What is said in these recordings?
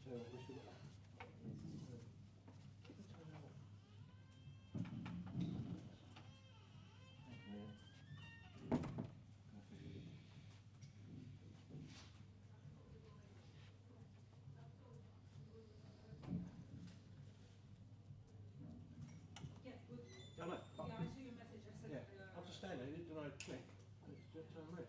So, we should look at that. I know. Yeah, I saw your message. I said. Yeah, I was just standing there, didn't I click? It's turn red.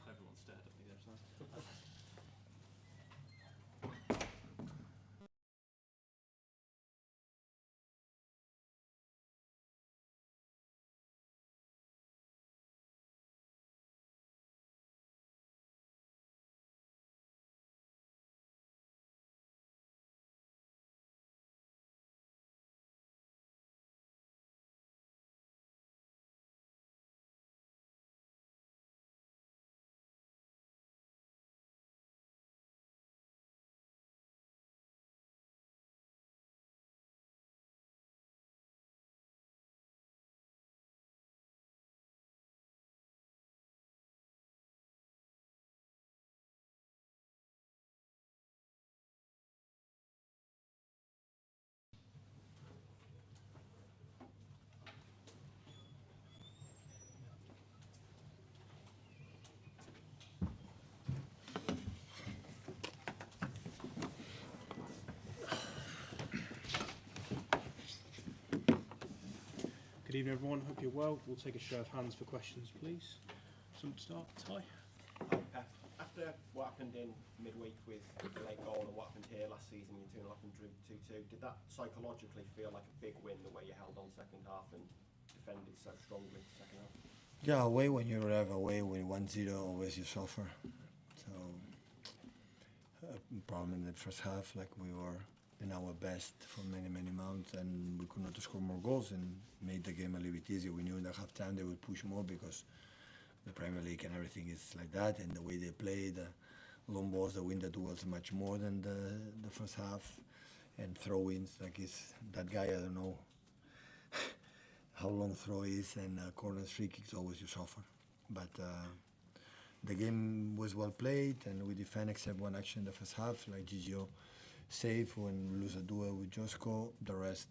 Everyone stared at me there, so. Good evening, everyone. Hope you're well. We'll take a show of hands for questions, please. Someone to start. Ty? Hi, Pep. After what happened in midweek with the late goal and what happened here last season, you 2-0 up and drew 2-2, did that psychologically feel like a big win, the way you held on second half and defended so strongly second half? Yeah, away when you have away with 1-0, always you suffer. So, problem in the first half, like we were in our best for many months, and we could not score more goals and made the game a little bit easier. We knew in the half time they would push more because the Premier League and everything is like that, and the way they played long balls that win the duels much more than the first half, and throw-ins like that guy. I don't know how long throw is, and corners, free kicks always you suffer. But the game was well played, and we defend except one action in the first half, like Gigio save when we lose a duel with Josko. The rest,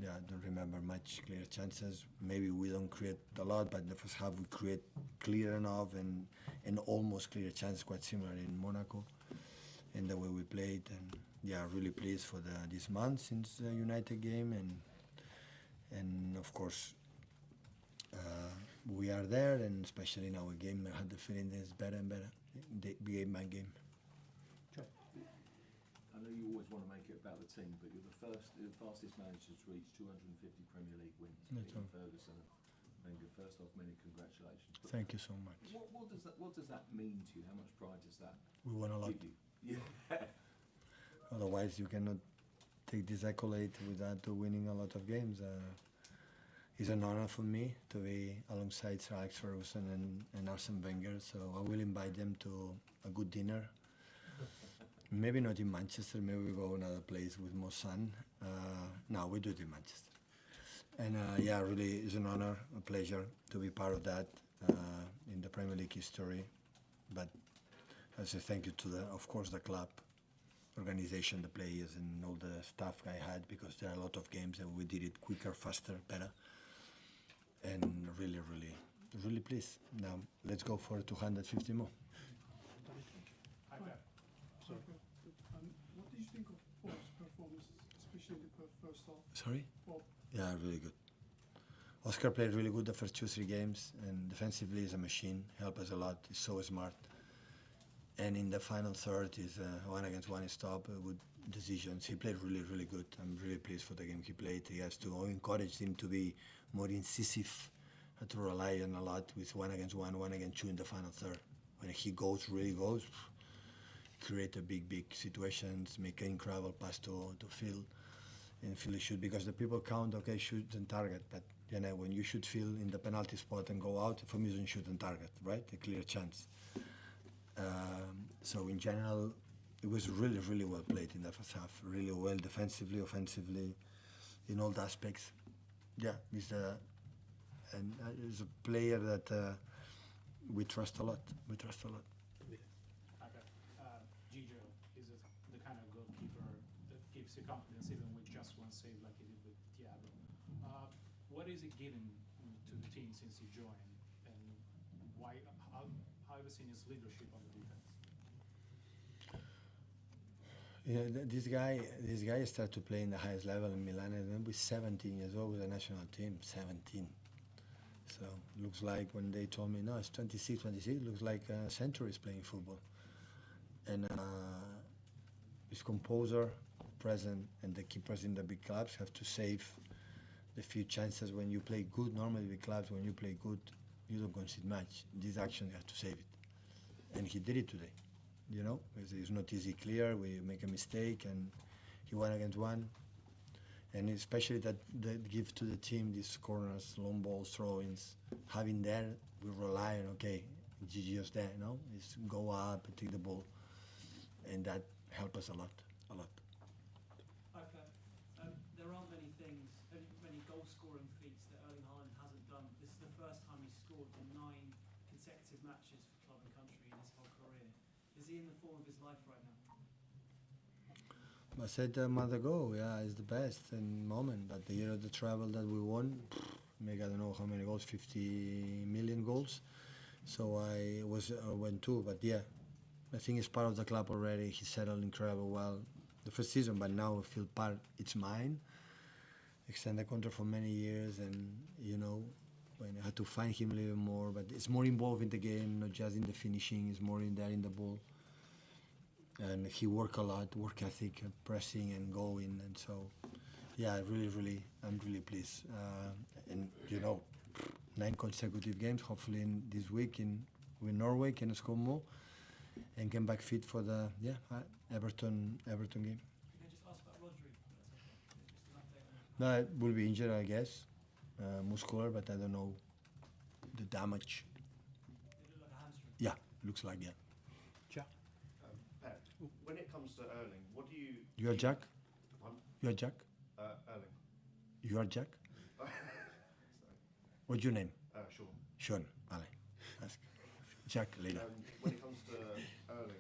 yeah, I don't remember much clear chances. Maybe we don't create a lot, but in the first half we create clear enough and almost clear chance, quite similar in Monaco, in the way we played. And yeah, really pleased for this month since the United game, and of course we are there, and especially in our game, I had the feeling that it's better and better. The game, my game. I know you always want to make it about the team, but you're the fastest manager to reach 250 Premier League wins. Beating Ferguson and Wenger. First off, many congratulations. But Thank you so much. What does that mean to you? How much pride does that We won a lot. give you? Yeah. Otherwise, you cannot take this accolade without winning a lot of games. It's an honor for me to be alongside Sir Alex Ferguson and Arsene Wenger, so I will invite them to a good dinner. Maybe not in Manchester, maybe we go another place with more sun. No, we do it in Manchester. And yeah, really, it's an honor, a pleasure to be part of that in the Premier League history. But I say thank you to, of course, the club, organization, the players, and all the staff I had, because there are a lot of games and we did it quicker, faster, better. And really, really, really pleased. Now, let's go for 250 more. Sorry. What did you think of Bob's performance, especially in the first half? Sorry? Bob, Yeah, really good. Oscar played really good the first 2-3 games, and defensively is a machine, helped us a lot, he's so smart. And in the final third, is 1-against-1 stop, good decisions. He played really, really good. I'm really pleased for the game he played. He has to encourage him to be more incisive, to rely on a lot with 1-against-1, 1-against-2 in the final third. When he really goes, create a big situations, make an incredible pass to Phil, and Phil shoot, because the people count, okay, shoot and target, but you know, when you shoot Phil in the penalty spot and go out, for me, you don't shoot and target, right? A clear chance. So in general, it was really, really well played in the first half. Really well defensively, offensively, in all the aspects. Yeah, he's a player that we trust a lot. We trust a lot. Okay. Gigio is the kind of goalkeeper that gives you confidence even with just one save like he did with Thiago. What is it giving to the team since he joined, and how have you seen his leadership on the defense? Yeah, this guy started to play in the highest level in Milan, and then with 17 years old with the national team, 17. So looks like when they told me, no, it's 26, looks like centuries playing football. And his composure, present, and the keepers in the big clubs have to save the few chances when you play good. Normally with clubs, when you play good, you don't concede much. This action, you have to save it. And he did it today. You know, it's not easy clear, we make a mistake, and he 1-against-1. And especially that give to the team these corners, long balls, throw-ins. Having there, we rely on, okay, Gigio's there, you know, is go up and take the ball. And that helped us a lot. Okay. There aren't many goal-scoring feats that Erling Haaland hasn't done. This is the first time he's scored for 9 consecutive matches for club and country in his whole career. Is he in the form of his life right now? I said a month ago, yeah, it's the best in moment. But the year of the travel that we won, maybe I don't know how many goals, 50 million goals. So I went too. But yeah, I think he's part of the club already. He settled incredible well the first season, but now I feel part. It's mine. Extend the contract for many years, and you know, when I had to find him a little more. But it's more involved in the game, not just in the finishing. It's more in there in the ball. And he worked a lot, work ethic, pressing and going, and so, yeah, I'm really pleased. And you know, 9 consecutive games. Hopefully, in this week with Norway, can score more, and come back fit for the Everton game. Can I just ask about Rodri? Just an update on No, it will be injured, I guess, muscular, but I don't know the damage. it. Looked like a hamstring. Yeah, looks like, yeah. comes to Erling, what do you... You are Jack? Pardon? You are Jack? Erling. You are Jack? Sorry. What's your name? Sean. Sean. Vale. Ask. Jack later. When it comes to Erling,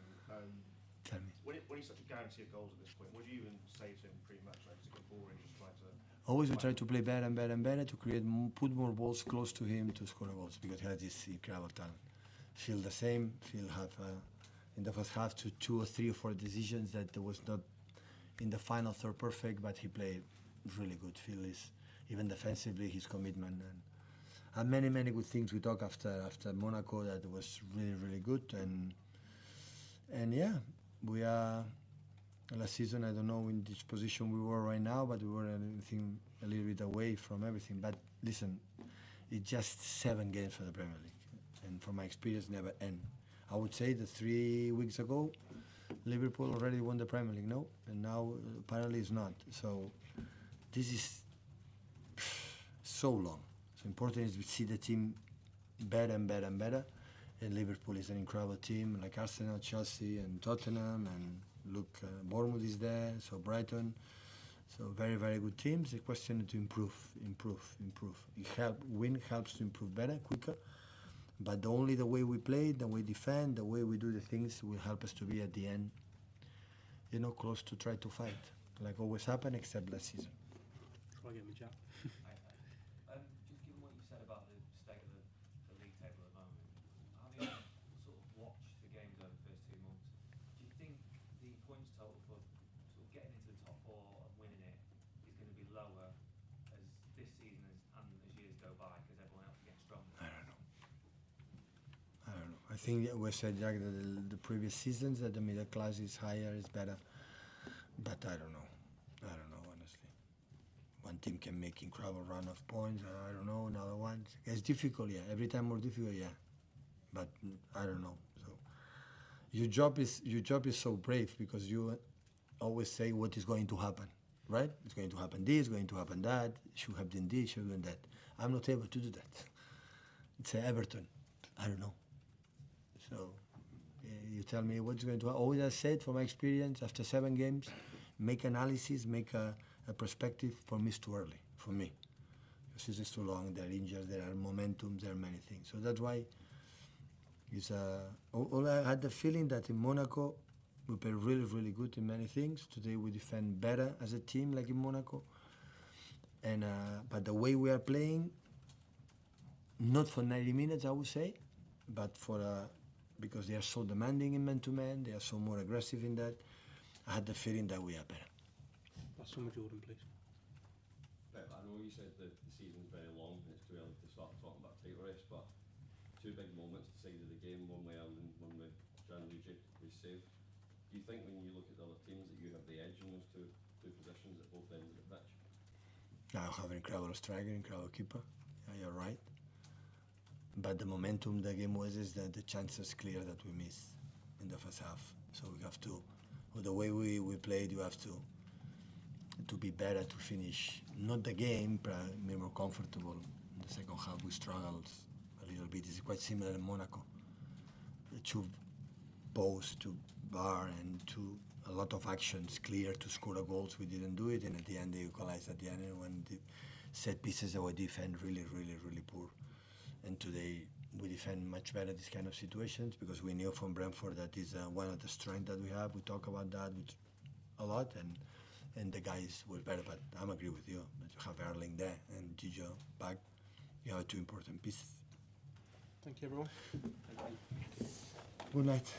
Tell me. when he's such a guarantee of goals at this point, what do you even say to him pre-match? Like, does it get boring just trying to... Always we try to play better and better and better to create, put more balls close to him to score goals because he has this incredible talent. Feel the same. Feel have in the first half two or three or four decisions that was not in the final third perfect, but he played really good. Feel is even defensively his commitment and many good things we talk after Monaco that was really good and yeah, we are. Last season, I don't know in which position we were right now, but we were a little bit away from everything. But listen, it's just 7 games for the Premier League, and from my experience, never end. I would say that 3 weeks ago, Liverpool already won the Premier League, no? And now apparently it's not. So this is so long. So important is to see the team better and better and better. And Liverpool is an incredible team, like Arsenal, Chelsea, and Tottenham, and look, Bournemouth is there, so Brighton. So very good teams. The question is to improve. Win helps to improve better, quicker. But only the way we play, the way we defend, the way we do the things will help us to be at the end, close to try to fight, like always happened, except last season. Try again with Jack. Just given what you said about the state of the league table at the moment, having sort of watched the games over the first 2 months, do you think the points total for sort of getting into the top 4 and winning it is going to be lower as this season and as years go by because everyone else gets stronger? I don't know. I think we said, Jack, that the previous seasons that the middle class is higher, is better. But I don't know, honestly. One team can make incredible run of points, I don't know, another one. It's difficult, yeah. Every time more difficult, yeah. But I don't know. So your job is so brave because you always say what is going to happen, right? It's going to happen this, going to happen that, should have done this, should have done that. I'm not able to do that. It's Everton. I don't know. So you tell me what's going to happen. Always I said from my experience, after 7 games, make analysis, make a perspective. For me, it's too early, for me. Because it's too long, there are injuries, there are momentums, there are many things. So that's why I had the feeling that in Monaco, we play really good in many things. Today we defend better as a team, like in Monaco. And but the way we are playing, not for 90 minutes, I would say, but because they are so demanding in man-to-man, they are so more aggressive in that, I had the feeling that we are better. Last one with Jordan, please. Pep, I know you said that the season's very long and it's too early to start talking about title race, but 2 big moments decided the game, one with Ireland, one with Gianluigi was saved. Do you think when you look at the other teams that you have the edge in those two positions at both ends of the pitch? I have an incredible striker, incredible keeper. Yeah, you're right. But the momentum the game is that the chances clear that we missed in the first half. So we have to, with the way we played, you have to be better to finish, not the game, but be more comfortable. In the second half we struggled a little bit. It's quite similar in Monaco. The 2 balls to bar and a lot of actions clear to score the goals. We didn't do it, and at the end they equalized at the end. And when the set pieces that we defend really poor. And today we defend much better these kind of situations because we knew from Brentford that is one of the strengths that we have. We talk about that a lot, and the guys were better. But I'm agree with you. You have Erling there and Gio back. You have 2 important pieces. Thank you, everyone. Good night.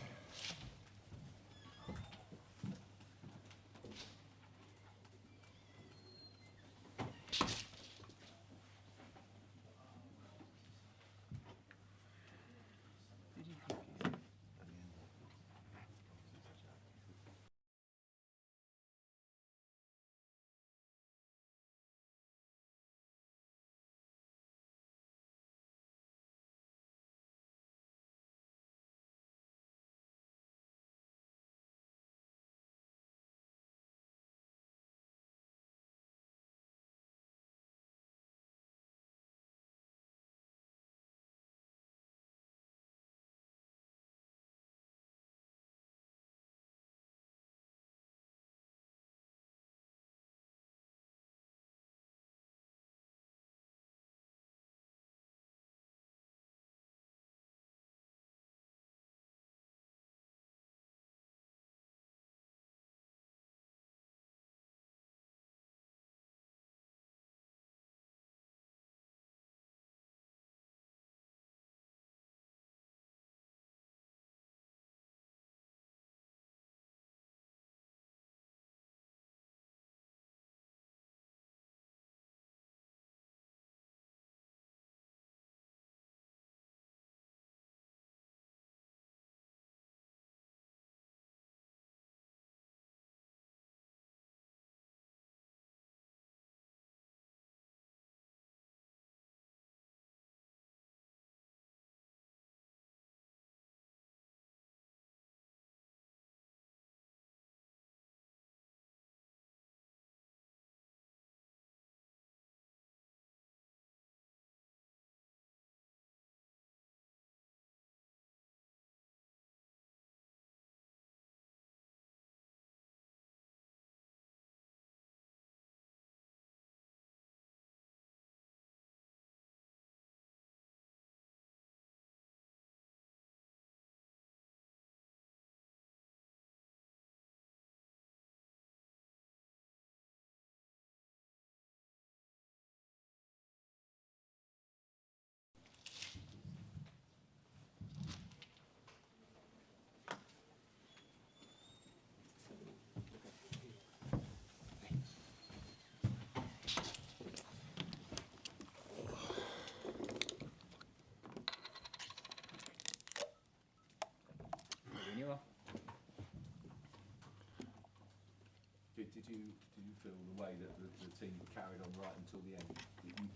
did you feel the way that the team carried on right until the end, that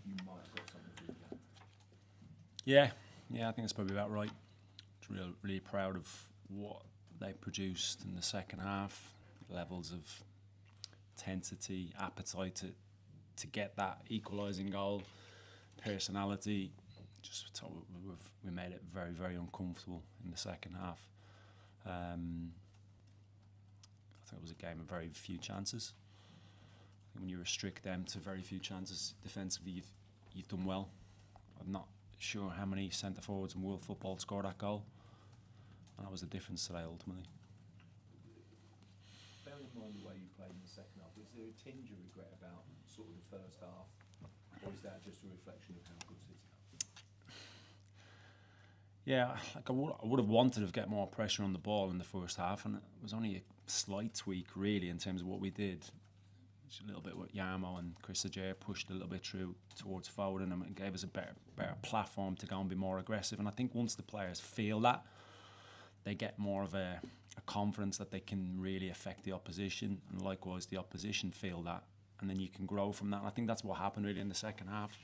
you might have got something from the game? Yeah, I think that's probably about right. Really proud of what they produced in the second half. Levels of intensity, appetite to get that equalising goal, personality. We made it very, very uncomfortable in the second half. I think it was a game of very few chances. I think when you restrict them to very few chances defensively, you've done well. I'm not sure how many centre forwards in world football scored that goal, and that was the difference today ultimately. Bearing in mind the way you played in the second half, is there a tinge of regret about sort of the first half, or is that just a reflection of how good City are? Yeah, like I would have wanted to get more pressure on the ball in the first half, and it was only a slight tweak really in terms of what we did. Just a little bit with Yarmo and Chris Ajay pushed a little bit through towards Foden, and it gave us a better platform to go and be more aggressive. And I think once the players feel that, they get more of a confidence that they can really affect the opposition, and likewise the opposition feel that, and then you can grow from that. And I think that's what happened really in the second half.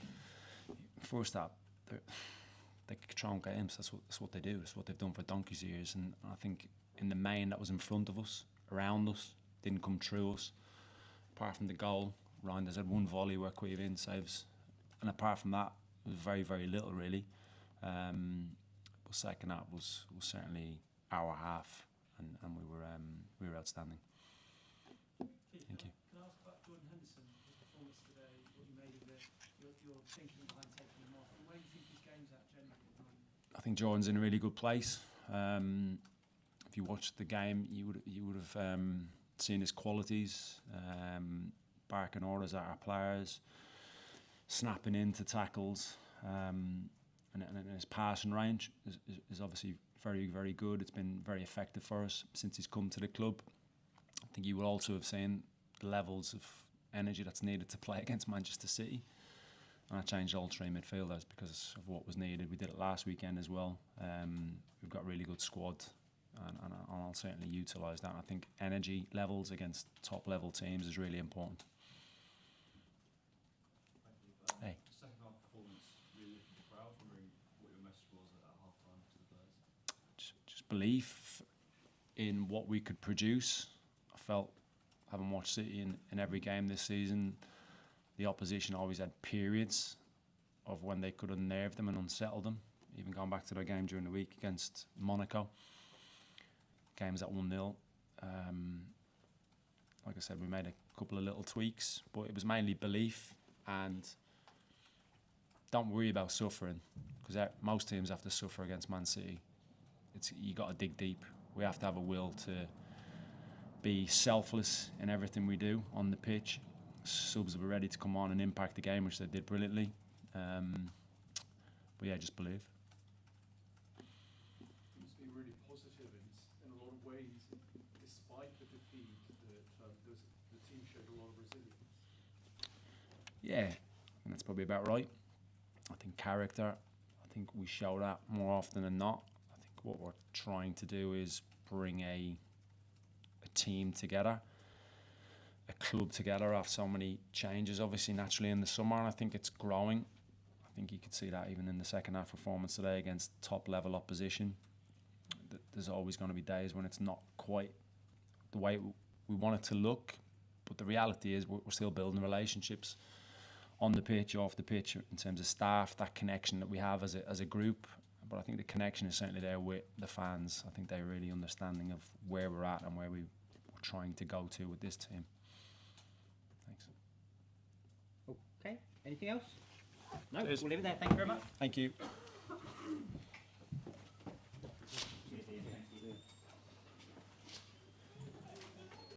First half, they control games. That's what they do. That's what they've done for donkey's years. And I think in the main that was in front of us, around us, didn't come through us. Apart from the goal, Reinders had one volley where Quivin saves, and apart from that, it was very, very little really. But second half was certainly our half, and we were outstanding. Thank you. Can I ask about Jordan Henderson, his performance today, what you made of it, your thinking behind taking him off, and where do you think his game's at generally at the moment? I think Jordan's in a really good place. If you watched the game, you would have seen his qualities, barking orders at our players, snapping into tackles, and his passing range is obviously very, very good. It's been very effective for us since he's come to the club. I think you will also have seen the levels of energy that's needed to play against Manchester City. And I changed all three midfielders because of what was needed. We did it last weekend as well. We've got a really good squad, and I'll certainly utilise that. I think energy levels against top level teams is really important. Thank you. Hey. Second half performance, really lifted the crowd. Wondering what your message was at half time to the players. Just belief in what we could produce. I felt, having watched City in every game this season, the opposition always had periods of when they could unnerve them and unsettle them. Even going back to their game during the week against Monaco. Games at 1-0. Like I said, we made a couple of little tweaks, but it was mainly belief and don't worry about suffering, because most teams have to suffer against Man City. You got to dig deep. We have to have a will to be selfless in everything we do on the pitch. Subs were ready to come on and impact the game, which they did brilliantly. But yeah, just believe. Seems to be really positive in a lot of ways. Despite the defeat, the team showed a lot of resilience. Yeah, and that's probably about right. I think character, I think we show that more often than not. I think what we're trying to do is bring a team together, a club together after so many changes, obviously naturally in the summer, and I think it's growing. I think you could see that even in the second half performance today against top level opposition. There's always going to be days when it's not quite the way we want it to look, but the reality is we're still building relationships on the pitch, off the pitch, in terms of staff, that connection that we have as a group. But I think the connection is certainly there with the fans. I think they're really understanding of where we're at and where we're trying to go to with this team. Thanks. Okay, anything else? No, we'll leave it there. Thank you very much. Thank you.